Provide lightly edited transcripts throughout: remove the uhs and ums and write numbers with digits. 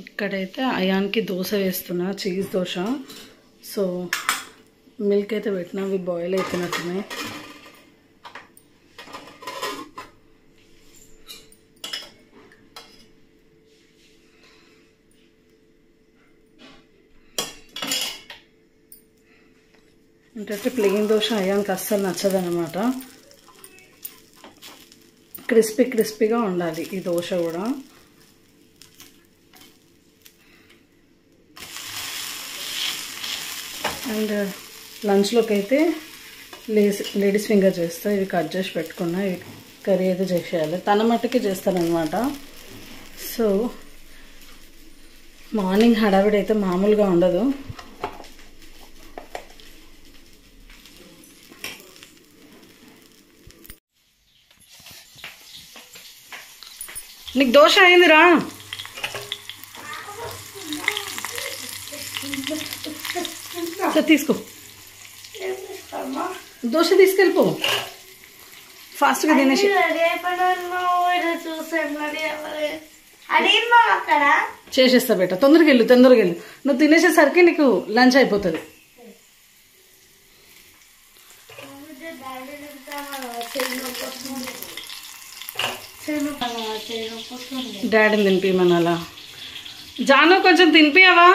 ఇక్కడైతే అయాన్కి దోశ వేస్తున్నా, cheese dosa. So milk అయితే పెట్టినా, అవి బాయిల్ అవుతున్నట్టున్నాయి. ఏంటంటే ప్లెయిన్ దోశ అయాన్కి అస్సలు నచ్చదనమాట. క్రిస్పీగా ఉండాలి ఈ దోశ కూడా. అండ్ లంచ్లోకి అయితే లేడీస్ ఫింగర్ చేస్తా. ఇవి కట్ చేసి పెట్టుకున్నా, ఇవి కర్రీ అయితే చేసేయాలి. తన మట్టుకే చేస్తానమాట. సో మార్నింగ్ హడావిడి అయితే మామూలుగా ఉండదు. నీకు దోశ అయిందిరా? సరే తీసుకో, దోశ తీసుకెళ్ళిపో. ఫాస్ట్గా తినేసి చేసేస్తా బేట. తొందరగా వెళ్ళు. నువ్వు తినేసేసరికి నీకు లంచ్ అయిపోతుంది. డాడీని తినిపిమనాలా? జాను కొంచెం తినిపియవా?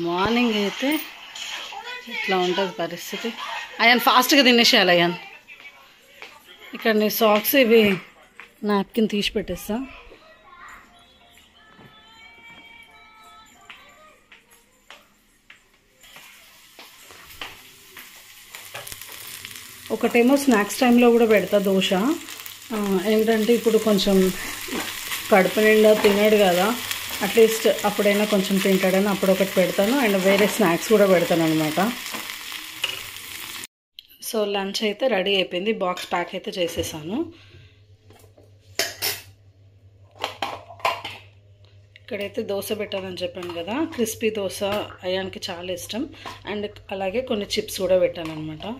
మార్నింగ్ అయితే ఇట్లా ఉంటుంది పరిస్థితి. అయాన్ ఫాస్ట్గా తినేసేయాలి. అయాన్ ఇక్కడ నీ సాక్స్ ఇవి నాప్కిన్ తీసి పెట్టేస్తా. ఒకటేమో స్నాక్స్ టైంలో కూడా పెడతా దోశ. ఏంటంటే ఇప్పుడు కొంచెం కడుపు నిండా తినాడు కదా, అట్లీస్ట్ అప్పుడైనా కొంచెం తింటాడని అప్పుడు ఒకటి పెడతాను. అండ్ వేరే స్నాక్స్ కూడా పెడతాను అనమాట. సో లంచ్ అయితే రెడీ అయిపోయింది. బాక్స్ ప్యాక్ అయితే చేసేసాను. ఇక్కడైతే దోశ పెట్టాలని చెప్పాను కదా, క్రిస్పీ దోశ అయాన్కి చాలా ఇష్టం. అండ్ అలాగే కొన్ని చిప్స్ కూడా పెట్టాను అనమాట.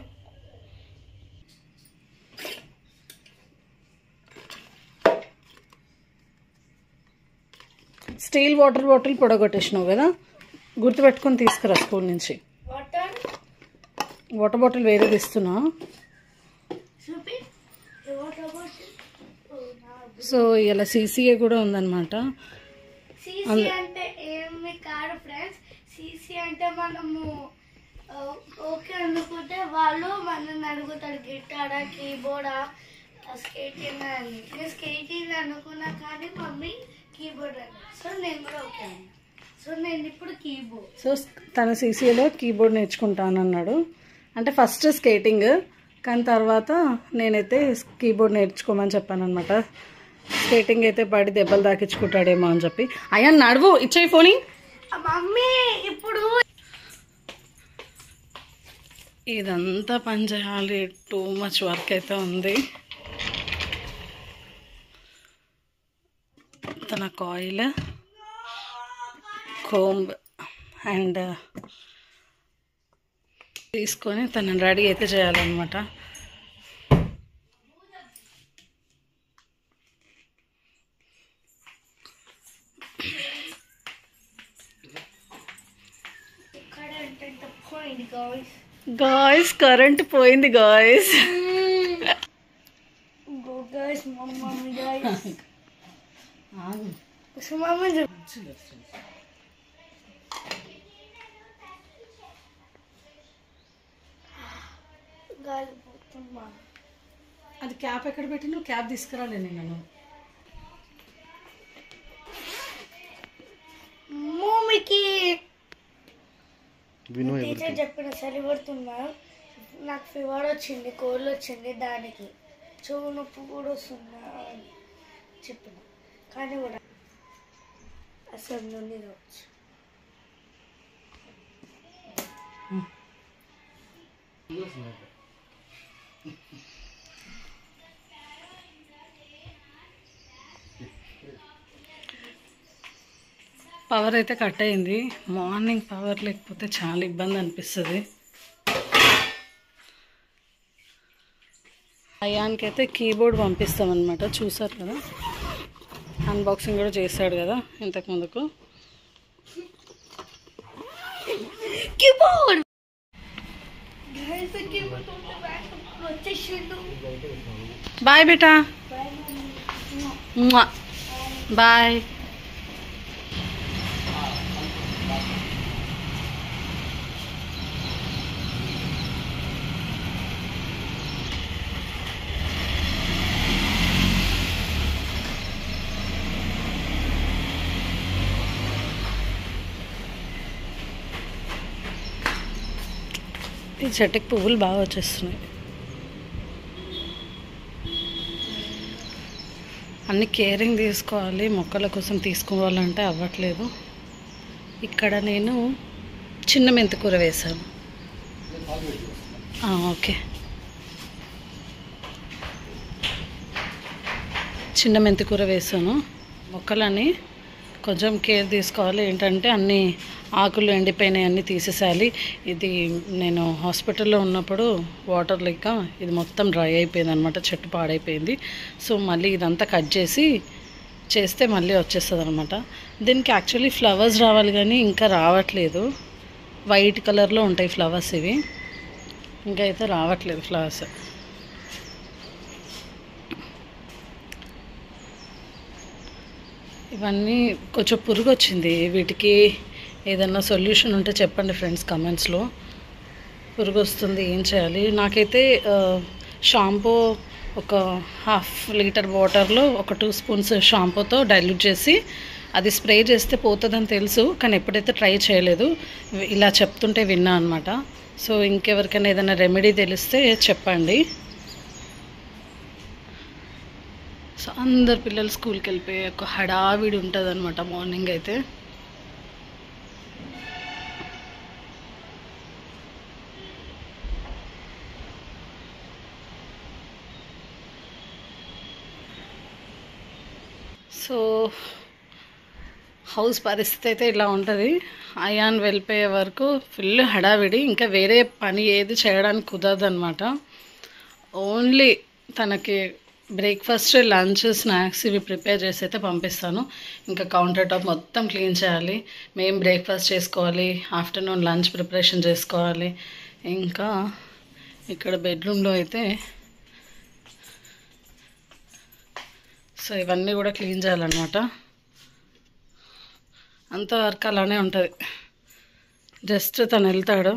స్టీల్ వాటర్ బాటిల్ పొడగొట్టేసినావు కదా, గుర్తుపెట్టుకొని తీసుకురా స్కూల్ నుంచి. వాటర్ బాటిల్ వేరేది ఇస్తున్నా. సో ఇలా సీసీఏ కూడా ఉందన్నమాట. అంటే ఏమి కాదు ఫ్రెండ్స్, సీసీ అంటే మనము ఓకే అనుకుంటే వాళ్ళు మనల్ని అడుగుతారు గిటారా, కీబోర్డా, స్కేటింగ్ అని. నేను స్కేటింగ్ అనుకున్నా కానీ మమ్మీ కీబోర్డ్ అని. సో నేను కూడా ఓకే అన్నా. సో నేను ఇప్పుడు కీబోర్డ్. సో తన సీసీఏలో కీబోర్డ్ నేర్చుకుంటానన్నాడు. అంటే ఫస్ట్ స్కేటింగ్, కానీ తర్వాత నేనైతే కీబోర్డ్ నేర్చుకోమని చెప్పాను అనమాట. స్కేటింగ్ అయితే పడి దెబ్బలు తాకించుకుంటాడేమో అని చెప్పి. అయ్యా నడువు, ఇచ్చేయి ఫోని. మమ్మీ ఇప్పుడు ఇదంతా పని చేయాలి, టూ మచ్ వర్క్ అయితే ఉంది. తన కాయిల్, కోంబ్ అండ్ తీసుకొని తనని రెడీ అయితే చేయాలన్నమాట. గాయ్స్ కరెంట్ పోయింది గాయ్స్. అది క్యాప్ ఎక్కడ పెట్టి నువ్వు క్యాప్ తీసుకురాలే నేను. మమ్మీకి టీచర్ చెప్పిన చలి పడుతున్నా, నాకు ఫీవర్ వచ్చింది, కోల్డ్ వచ్చింది, దానికి చెవు నొప్పి కూడా వస్తుందా అని చెప్పిన. కానీ కూడా అసలు నుండి రావచ్చు. పవర్ అయితే కట్ అయింది. మార్నింగ్ పవర్ లేకపోతే చాలా ఇబ్బంది అనిపిస్తుంది. అయాన్కి అయితే కీబోర్డ్ పంపిస్తామన్నమాట. చూసారు కదా, అన్బాక్సింగ్ కూడా చేశాడు కదా ఇంతకు ముందుకు. కీబోర్డ్ బాయ్ బేటా, బాయ్. ఈ చెట్టుకి పువ్వులు బాగా వచ్చేస్తున్నాయి. అన్ని కేరింగ్ తీసుకోవాలి, మొక్కల కోసం తీసుకోవాలంటే అవ్వట్లేదు. ఇక్కడ నేను చిన్న మెంతికూర వేశాను. ఓకే, చిన్న మెంతికూర వేసాను. మొక్కలని కొంచెం కేర్ తీసుకోవాలి. ఏంటంటే అన్ని ఆకులు ఎండిపోయినాయి, అన్నీ తీసేసేయాలి. ఇది నేను హాస్పిటల్లో ఉన్నప్పుడు వాటర్ లేక ఇది మొత్తం డ్రై అయిపోయింది అనమాట, చెట్టు పాడైపోయింది. సో మళ్ళీ ఇదంతా కట్ చేస్తే మళ్ళీ వచ్చేస్తుంది అనమాట. దీనికి యాక్చువల్లీ ఫ్లవర్స్ రావాలి కానీ ఇంకా రావట్లేదు. వైట్ కలర్లో ఉంటాయి ఫ్లవర్స్, ఇవి ఇంకా అయితే రావట్లేదు ఫ్లవర్స్. ఇవన్నీ కొంచెం పురుగు వచ్చింది. వీటికి ఏదన్నా సొల్యూషన్ ఉంటే చెప్పండి ఫ్రెండ్స్ కమెంట్స్లో. పురుగు వస్తుంది, ఏం చేయాలి? నాకైతే షాంపూ ఒక 1/2 లీటర్ వాటర్లో ఒక 2 స్పూన్స్ షాంపూతో డైల్యూట్ చేసి అది స్ప్రే చేస్తే పోతుందని తెలుసు, కానీ ఎప్పుడైతే ట్రై చేయలేదు. ఇలా చెప్తుంటే విన్నా అనమాట. సో ఇంకెవరికైనా ఏదైనా రెమెడీ తెలిస్తే చెప్పండి. సో అందరు పిల్లలు స్కూల్కి వెళ్ళిపోయి ఒక హడావిడి ఉంటుంది అనమాట మార్నింగ్ అయితే. సో హౌస్ పరిస్థితి అయితే ఇలా ఉంటుంది. అయాన్ వెళ్ళిపోయే వరకు ఫుల్ హడావిడి, ఇంకా వేరే పని ఏది చేయడానికి కుదరదు అనమాట. ఓన్లీ తనకి బ్రేక్ఫాస్ట్, లంచ్, స్నాక్స్ ఇవి ప్రిపేర్ చేసి అయితే పంపిస్తాను. ఇంకా కౌంటర్ టాప్ మొత్తం క్లీన్ చేయాలి, మేము బ్రేక్ఫాస్ట్ చేసుకోవాలి, ఆఫ్టర్నూన్ లంచ్ ప్రిపరేషన్ చేసుకోవాలి. ఇంకా ఇక్కడ బెడ్రూమ్లో అయితే సో ఇవన్నీ కూడా క్లీన్ చేయాలన్నమాట. అంతవరకు అలానే ఉంటుంది. జస్ట్ తను వెళ్తాడు.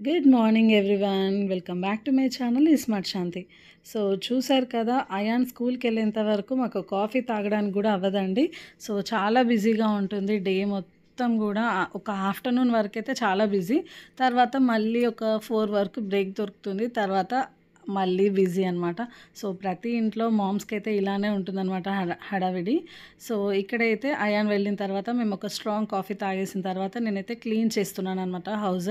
Good morning everyone, welcome back to my channel smart Shanti. So చూసారు కదా, అయాన్ స్కూల్కి వెళ్ళేంత వరకు మాకు కాఫీ తాగడానికి కూడా అవ్వదండి. సో చాలా బిజీగా ఉంటుంది డే మొత్తం కూడా. ఒక ఆఫ్టర్నూన్ వరకు అయితే చాలా బిజీ, తర్వాత మళ్ళీ ఒక 4 వరకు బ్రేక్ దొరుకుతుంది. తర్వాత మళ్ళీ బిజీ అనమాట. సో ప్రతి ఇంట్లో మామ్స్కి అయితే ఇలానే ఉంటుందన్నమాట హడావిడి. సో ఇక్కడైతే అయాన్ వెళ్ళిన తర్వాత మేము ఒక స్ట్రాంగ్ కాఫీ తాగేసిన తర్వాత నేనైతే క్లీన్ చేస్తున్నాను అనమాట. హౌస్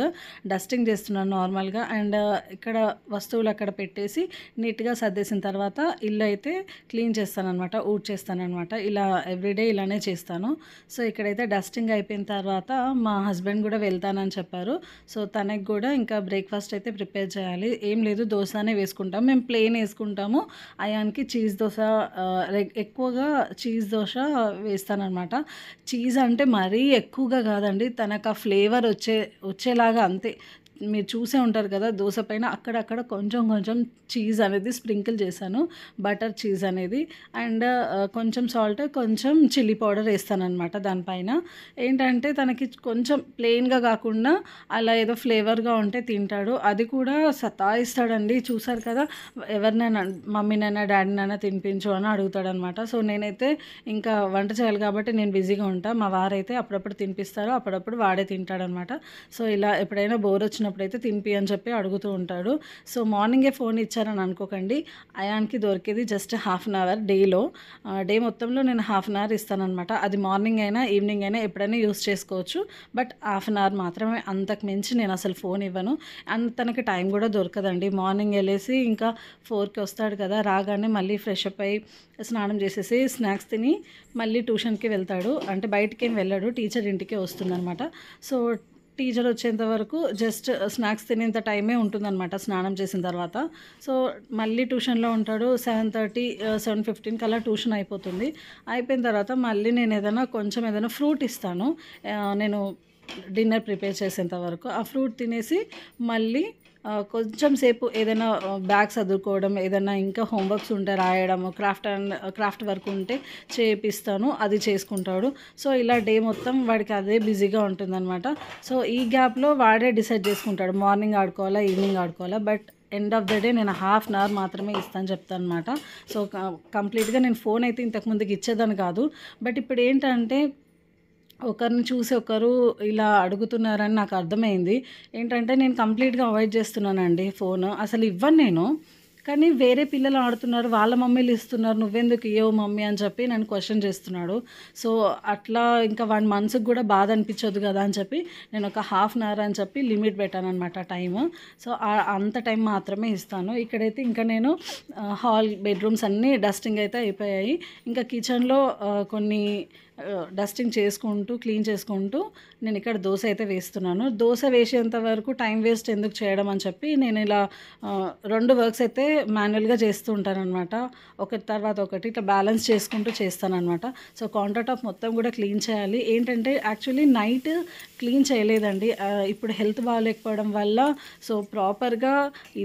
డస్టింగ్ చేస్తున్నాను నార్మల్గా. అండ్ ఇక్కడ వస్తువులు అక్కడ పెట్టేసి నీట్గా సర్దేసిన తర్వాత ఇల్లు అయితే క్లీన్ చేస్తానమాట, ఊడ్చేస్తానమాట. ఇలా ఎవ్రీడే ఇలానే చేస్తాను. సో ఇక్కడైతే డస్టింగ్ అయిపోయిన తర్వాత మా హస్బెండ్ కూడా వెళ్తానని చెప్పారు. సో తనకి కూడా ఇంకా బ్రేక్ఫాస్ట్ అయితే ప్రిపేర్ చేయాలి. ఏం లేదు, దోశనే వేసుకుంటాం. మేము ప్లెయిన్ వేసుకుంటాము. అయాన్కి చీజ్ దోశ, ఎక్కువగా చీజ్ దోశ వేస్తానన్నమాట. చీజ్ అంటే మరీ ఎక్కువగా కాదండి, తనకు ఆ ఫ్లేవర్ వచ్చేలాగా అంతే. మీరు చూసే ఉంటారు కదా, దోశ పైన అక్కడక్కడ కొంచెం కొంచెం చీజ్ అనేది స్ప్రింకిల్ చేశాను, బటర్ చీజ్ అనేది. అండ్ కొంచెం సాల్ట్, కొంచెం చిల్లీ పౌడర్ వేస్తానన్నమాట దానిపైన. ఏంటంటే తనకి కొంచెం ప్లెయిన్గా కాకుండా అలా ఏదో ఫ్లేవర్గా ఉంటే తింటాడు. అది కూడా సతాయిస్తాడండి. చూసారు కదా, ఎవరినైనా మమ్మీనైనా డాడీనైనా తినిపించు అని అడుగుతాడనమాట. సో నేనైతే ఇంకా వంట చేయాలి కాబట్టి నేను బిజీగా ఉంటాను. మా వారైతే అప్పుడప్పుడు తినిపిస్తారు, అప్పుడప్పుడు వాడే తింటాడనమాట. సో ఇలా ఎప్పుడైనా బోర్ వచ్చినప్పుడు అయితే తినిపి అని చెప్పి అడుగుతూ ఉంటాడు. సో మార్నింగే ఫోన్ ఇచ్చారని అనుకోకండి, అయాన్కి దొరికేది జస్ట్ హాఫ్ అన్ అవర్ డేలో. డే మొత్తంలో నేను హాఫ్ అన్ అవర్ ఇస్తానమాట. అది మార్నింగ్ అయినా ఈవినింగ్ అయినా ఎప్పుడైనా యూస్ చేసుకోవచ్చు, బట్ హాఫ్ అన్ అవర్ మాత్రమే, అంతకు మించి నేను అసలు ఫోన్ ఇవ్వను. అండ్ తనకి టైం కూడా దొరకదండి. మార్నింగ్ వెళ్ళేసి ఇంకా 4కి వస్తాడు కదా, రాగానే మళ్ళీ ఫ్రెష్ అప్ అయ్యి స్నానం చేసేసి స్నాక్స్ తిని మళ్ళీ ట్యూషన్కి వెళ్తాడు. అంటే బయటికి ఏం వెళ్ళాడు, టీచర్ ఇంటికే వస్తుందన్నమాట. సో టీచర్ వచ్చేంత వరకు జస్ట్ స్నాక్స్ తినేంత టైమే ఉంటుందన్నమాట స్నానం చేసిన తర్వాత. సో మళ్ళీ ట్యూషన్లో ఉంటాడు. 7:30, 7:15 కల్లా ట్యూషన్ అయిపోతుంది. అయిపోయిన తర్వాత మళ్ళీ నేను ఏదైనా ఫ్రూట్ ఇస్తాను, నేను డిన్నర్ ప్రిపేర్ చేసేంత వరకు. ఆ ఫ్రూట్ తినేసి మళ్ళీ కొంచెం సేపు ఏదైనా బ్యాగ్స్ చదువుకోవడం, ఏదైనా ఇంకా హోంవర్క్స్ ఉంటే రాయడం, క్రాఫ్ట్ వర్క్ ఉంటే చేపిస్తాను, అది చేసుకుంటాడు. సో ఇలా డే మొత్తం వాడికి అదే బిజీగా ఉంటుందన్నమాట. సో ఈ గ్యాప్లో వాడే డిసైడ్ చేసుకుంటాడు మార్నింగ్ ఆడుకోవాలా, ఈవినింగ్ ఆడుకోవాలా. But end of the day నేను హాఫ్ అన్ అవర్ మాత్రమే ఇస్తాను చెప్తాను అనమాట. సో కంప్లీట్గా నేను ఫోన్ అయితే ఇంతకుముందుకు ఇచ్చేదాన్ని కాదు. బట్ ఇప్పుడు ఏంటంటే ఒకరిని చూసి ఒకరు ఇలా అడుగుతున్నారని నాకు అర్థమైంది. ఏంటంటే నేను కంప్లీట్గా అవాయిడ్ చేస్తున్నానండి ఫోన్. అసలు ఇవ్వను నేను, కానీ వేరే పిల్లలు ఆడుతున్నారు, వాళ్ళ మమ్మీలు ఇస్తున్నారు, నువ్వెందుకు ఇయ్యవు మమ్మీ అని చెప్పి నన్ను క్వశ్చన్ చేస్తున్నాడు. సో అట్లా ఇంకా 1 మంత్స్కి కూడా బాధ అనిపించదు కదా అని చెప్పి నేను ఒక హాఫ్ అన్ అవర్ అని చెప్పి లిమిట్ పెట్టాను అనమాట టైము. సో అంత టైం మాత్రమే ఇస్తాను. ఇక్కడైతే ఇంకా నేను హాల్, బెడ్రూమ్స్ అన్నీ డస్టింగ్ అయితే అయిపోయాయి. ఇంకా కిచెన్లో కొన్ని డస్టింగ్ చేసుకుంటూ క్లీన్ చేసుకుంటూ నేను ఇక్కడ దోశ అయితే వేస్తున్నాను. దోశ వేసేంత వరకు టైం వేస్ట్ ఎందుకు చేయడం అని చెప్పి నేను ఇలా 2 వర్క్స్ అయితే మాన్యువల్గా చేస్తూ ఉంటానన్నమాట. ఒకటి తర్వాత ఒకటి ఇట్లా బ్యాలెన్స్ చేసుకుంటూ చేస్తానన్నమాట. సో కౌంటర్ టాప్ మొత్తం కూడా క్లీన్ చేయాలి. ఏంటంటే యాక్చువల్లీ నైట్ క్లీన్ చేయలేదండి. ఇప్పుడు హెల్త్ బాగాలేకపోవడం వల్ల సో ప్రాపర్గా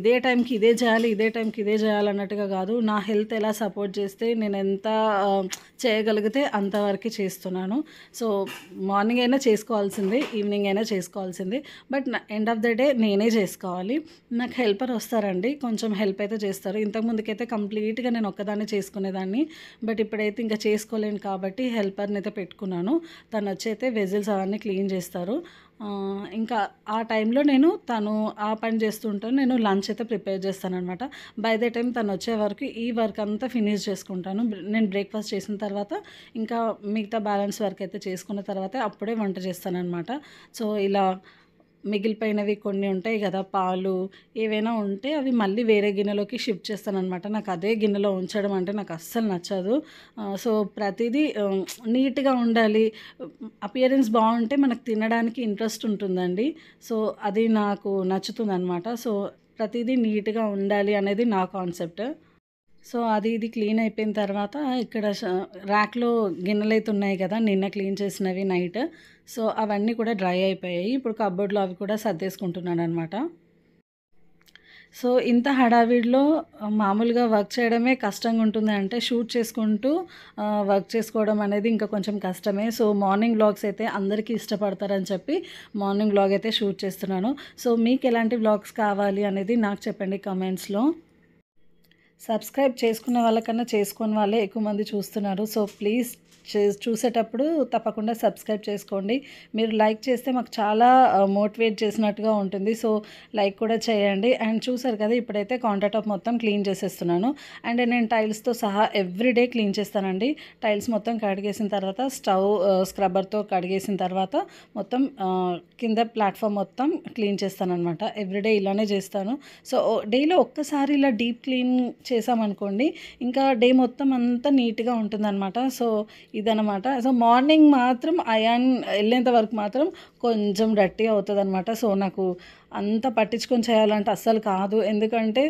ఇదే టైంకి ఇదే చేయాలి, ఇదే టైంకి ఇదే చేయాలి అన్నట్టుగా కాదు. నా హెల్త్ ఎలా సపోర్ట్ చేస్తే నేను ఎంత చేయగలిగితే అంతవరకు చేస్తున్నాను. సో మార్నింగ్ అయినా చేసుకోవాల్సింది, ఈవినింగ్ అయినా చేసుకోవాల్సింది. But end of the day నేనే చేసుకోవాలి. నాకు హెల్పర్ వస్తారండి, కొంచెం హెల్ప్ అయితే చేస్తారు. ఇంతకుముందుకైతే కంప్లీట్గా నేను ఒక్కదాన్ని చేసుకునేదాన్ని. బట్ ఇప్పుడైతే ఇంకా చేసుకోలేను కాబట్టి హెల్పర్ని అయితే పెట్టుకున్నాను. తను వచ్చి అయితే వెజిల్స్ అవన్నీ క్లీన్ చేస్తారు. ఇంకా ఆ టైంలో తను ఆ పని చేస్తుంటాను, నేను లంచ్ అయితే ప్రిపేర్ చేస్తాను అనమాట. బై ద టైం తను వచ్చే వరకు ఈ వర్క్ అంతా ఫినిష్ చేసుకుంటాను. నేను బ్రేక్ఫాస్ట్ చేసిన తర్వాత ఇంకా మిగతా బ్యాలెన్స్ వర్క్ అయితే చేసుకున్న తర్వాత అప్పుడే వంట చేస్తాను అనమాట. సో ఇలా మిగిలిపోయినవి కొన్ని ఉంటాయి కదా, పాలు ఏవైనా ఉంటే అవి మళ్ళీ వేరే గిన్నెలోకి షిఫ్ట్ చేస్తానన్నమాట. నాకు అదే గిన్నెలో ఉంచడం అంటే నాకు అస్సలు నచ్చదు. సో ప్రతిదీ నీట్గా ఉండాలి, అపియరెన్స్ బాగుంటే మనకు తినడానికి ఇంట్రెస్ట్ ఉంటుందండి. సో అది నాకు నచ్చుతుంది అనమాట. సో ప్రతిదీ నీట్గా ఉండాలి అనేది నా కాన్సెప్ట్. సో అది ఇది క్లీన్ అయిపోయిన తర్వాత ఇక్కడ ర్యాక్లో గిన్నెలు అయితే ఉన్నాయి కదా, నిన్న క్లీన్ చేసినవి నైట్. సో అవన్నీ కూడా డ్రై అయిపోయాయి. ఇప్పుడు కబోర్డ్లో అవి కూడా సర్దేసుకుంటున్నాను అనమాట. సో ఇంత హడావిడిలో మామూలుగా వర్క్ చేయడమే కష్టంగా ఉంటుంది, అంటే షూట్ చేసుకుంటూ వర్క్ చేసుకోవడం అనేది ఇంకా కొంచెం కష్టమే. సో మార్నింగ్ వ్లాగ్స్ అయితే అందరికీ ఇష్టపడతారని చెప్పి మార్నింగ్ వ్లాగ్ అయితే షూట్ చేస్తున్నాను. సో మీకు ఎలాంటి వ్లాగ్స్ కావాలి అనేది నాకు చెప్పండి కమెంట్స్లో. సబ్స్క్రైబ్ చేసుకున్న వాళ్ళకన్నా చేసుకున్న వాళ్ళే ఎక్కువ మంది చూస్తున్నారు. సో ప్లీజ్ చూసేటప్పుడు తప్పకుండా సబ్స్క్రైబ్ చేసుకోండి. మీరు లైక్ చేస్తే మాకు చాలా మోటివేట్ చేసినట్టుగా ఉంటుంది. సో లైక్ కూడా చేయండి. అండ్ చూసారు కదా, ఇప్పుడైతే కౌంటర్ టాప్ మొత్తం క్లీన్ చేసేస్తున్నాను. అండ్ నేను టైల్స్తో సహా ఎవ్రీడే క్లీన్ చేస్తానండి. టైల్స్ మొత్తం కడిగేసిన తర్వాత స్టవ్ స్క్రబ్బర్తో కడిగేసిన తర్వాత మొత్తం కింద ప్లాట్ఫామ్ మొత్తం క్లీన్ చేస్తానన్నమాట. ఎవ్రీడే ఇలానే చేస్తాను. సో డేలో ఒక్కసారి ఇలా డీప్ క్లీన్ చేసామనుకోండి, ఇంకా డే మొత్తం అంతా నీట్గా ఉంటుందన్నమాట. సో ఇదనమాట. సో మార్నింగ్ మాత్రం అయాన్ వెళ్ళేంత వరకు మాత్రం కొంచెం డర్టీ అవుతుంది అనమాట. సో నాకు అంత పట్టించుకొని చేయాలంటే అస్సలు కాదు. ఎందుకంటే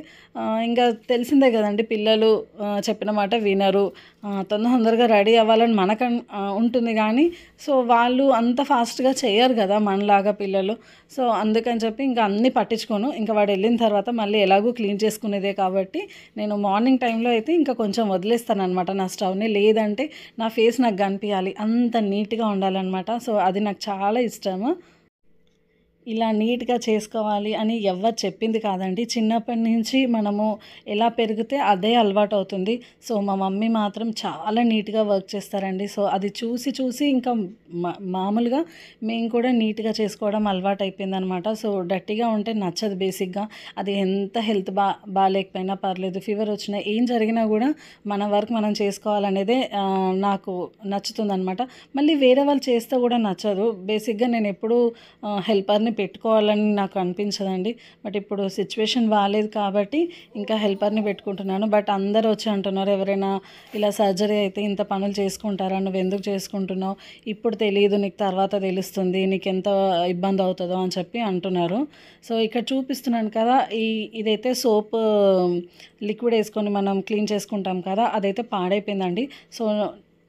ఇంకా తెలిసిందే కదండి, పిల్లలు చెప్పిన మాట వినరు. తొందరగా రెడీ అవ్వాలని ఉంటుంది కానీ సో వాళ్ళు అంత ఫాస్ట్గా చేయరు కదా మనలాగా పిల్లలు. సో అందుకని చెప్పి ఇంకా అన్నీ పట్టించుకోను. ఇంకా వాడు వెళ్ళిన తర్వాత మళ్ళీ ఎలాగో క్లీన్ చేసుకునేదే కాబట్టి నేను మార్నింగ్ టైంలో అయితే ఇంకా కొంచెం వదిలేస్తాను అనమాట నా స్టవ్ని. లేదంటే నా ఫేస్ నాకు కనిపించాలి, అంత నీట్గా ఉండాలన్నమాట. సో అది నాకు చాలా ఇష్టము. ఇలా నీట్గా చేసుకోవాలి అని ఎవరు చెప్పింది కాదండి. చిన్నప్పటి నుంచి మనము ఎలా పెరిగితే అదే అలవాటు అవుతుంది. సో మా మమ్మీ మాత్రం చాలా నీట్గా వర్క్ చేస్తారండి. సో అది చూసి చూసి ఇంకా మామూలుగా మేము కూడా నీట్గా చేసుకోవడం అలవాటు అయిపోయిందనమాట. సో డర్టీగా ఉంటే నచ్చదు బేసిక్గా. అది ఎంత హెల్త్ బాగాలేకపోయినా పర్లేదు, ఫీవర్ వచ్చినా ఏం జరిగినా కూడా మన వర్క్ మనం చేసుకోవాలనేదే నాకు నచ్చుతుందనమాట. మళ్ళీ వేరే వాళ్ళు చేస్తే కూడా నచ్చదు. బేసిక్గా నేను ఎప్పుడూ హెల్పర్ని పెట్టుకోవాలని నాకు అనిపించదండి. బట్ ఇప్పుడు సిచ్యువేషన్ బాగాలేదు కాబట్టి ఇంకా హెల్పర్ని పెట్టుకుంటున్నాను. బట్ అందరూ వచ్చి అంటున్నారు, ఎవరైనా ఇలా సర్జరీ అయితే ఇంత పనులు చేసుకుంటారా, నువ్వు ఎందుకు చేసుకుంటున్నావు, ఇప్పుడు తెలియదు నీకు తర్వాత తెలుస్తుంది, నీకు ఎంత ఇబ్బంది అవుతుందో అని చెప్పి అంటున్నారు. సో ఇక్కడ చూపిస్తున్నాను కదా, ఇదైతే సోప్ లిక్విడ్ వేసుకొని మనం క్లీన్ చేసుకుంటాం కదా, అదైతే పాడైపోయిందండి. సో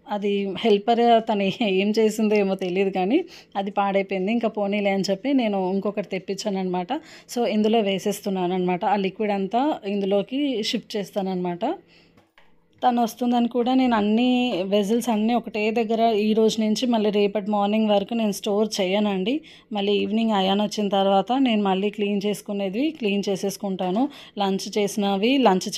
అది హెల్పర్ తను ఏం చేసిందో ఏమో తెలియదు కానీ అది పాడైపోయింది. ఇంకా పోనీలే అని చెప్పి నేను ఇంకొకటి తెప్పించాను అనమాట. సో ఇందులో వేసేస్తున్నాను అనమాట. ఆ లిక్విడ్ అంతా ఇందులోకి షిఫ్ట్ చేస్తాను అనమాట. తను వస్తుందని కూడా నేను అన్ని వెజిల్స్ అన్నీ ఒకటే దగ్గర ఈ రోజు నుంచి మళ్ళీ రేపటి మార్నింగ్ వరకు నేను స్టోర్ చేయనండి. మళ్ళీ ఈవినింగ్ అయాన్ వచ్చిన తర్వాత నేను మళ్ళీ క్లీన్ చేసుకునేది క్లీన్ చేసేసుకుంటాను. లంచ్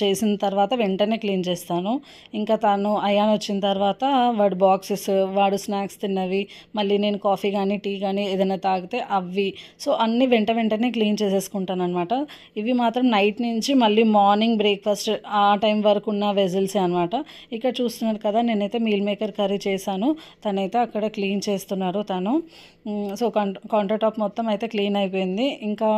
చేసిన తర్వాత వెంటనే క్లీన్ చేస్తాను. ఇంకా తను అయాన్ వచ్చిన తర్వాత వాడు బాక్సెస్, వాడు స్నాక్స్ తిన్నవి, మళ్ళీ నేను కాఫీ కానీ టీ కానీ ఏదైనా తాగితే అవి, సో అన్నీ వెంటనే క్లీన్ చేసేసుకుంటాను అనమాట. ఇవి మాత్రం నైట్ నుంచి మళ్ళీ మార్నింగ్ బ్రేక్ఫాస్ట్ ఆ టైం వరకు ఉన్న వెజిల్సే అనమాట. ఇక్కడ చూస్తున్నారు కదా, నేనైతే మీల్ మేకర్ కర్రీ చేశాను, తనైతే అక్కడ క్లీన్ చేస్తున్నారు తను. సో కౌంటర్ టాప్ మొత్తం అయితే క్లీన్ అయిపోయింది. ఇంకా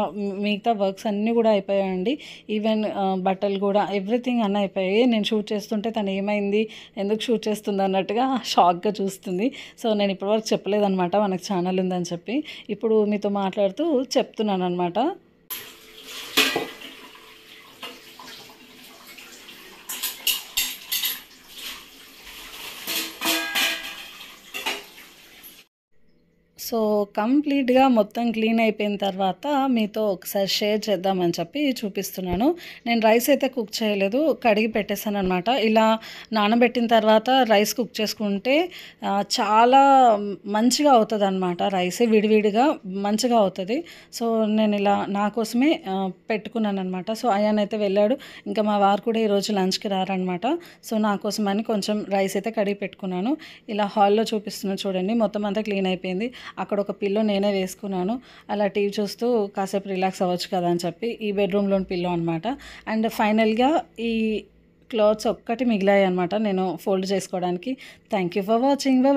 మిగతా వర్క్స్ అన్నీ కూడా అయిపోయాయండి. ఈవెన్ బట్టలు కూడా ఎవ్రీథింగ్ అన్నీ అయిపోయాయి. నేను షూట్ చేస్తుంటే తను ఏమైంది, ఎందుకు షూట్ చేస్తుంది అన్నట్టుగా షాక్గా చూస్తుంది. సో నేను ఇప్పటివరకు చెప్పలేదన్నమాట మనకు ఛానల్ ఉందని చెప్పి. ఇప్పుడు మీతో మాట్లాడుతూ చెప్తున్నాను అనమాట. సో కంప్లీట్గా మొత్తం క్లీన్ అయిపోయిన తర్వాత మీతో ఒకసారి షేర్ చేద్దామని చెప్పి చూపిస్తున్నాను. నేను రైస్ అయితే కుక్ చేయలేదు, కడిగి పెట్టేశాను అనమాట. ఇలా నానబెట్టిన తర్వాత రైస్ కుక్ చేసుకుంటే చాలా మంచిగా అవుతుంది అనమాట. రైస్ విడివిడిగా మంచిగా అవుతుంది. సో నేను ఇలా నా కోసమే పెట్టుకున్నాను అనమాట. సో అయాన్ అయితే వెళ్ళాడు. ఇంకా మా వారు కూడా ఈరోజు లంచ్కి రారనమాట. సో నా కోసమని కొంచెం రైస్ అయితే కడిగి పెట్టుకున్నాను. ఇలా హాల్లో చూపిస్తున్నాను చూడండి, మొత్తం అంతా క్లీన్ అయిపోయింది. అక్కడ ఒక పిల్లో నేనే వేసుకున్నాను. అలా టీవీ చూస్తూ కాసేపు రిలాక్స్ అవ్వచ్చు కదా అని చెప్పి ఈ బెడ్రూమ్లోని పిల్లో అనమాట. అండ్ ఫైనల్గా ఈ క్లాత్స్ ఒక్కటి మిగిలాయి అనమాట నేను ఫోల్డ్ చేసుకోవడానికి. Thank you for watching.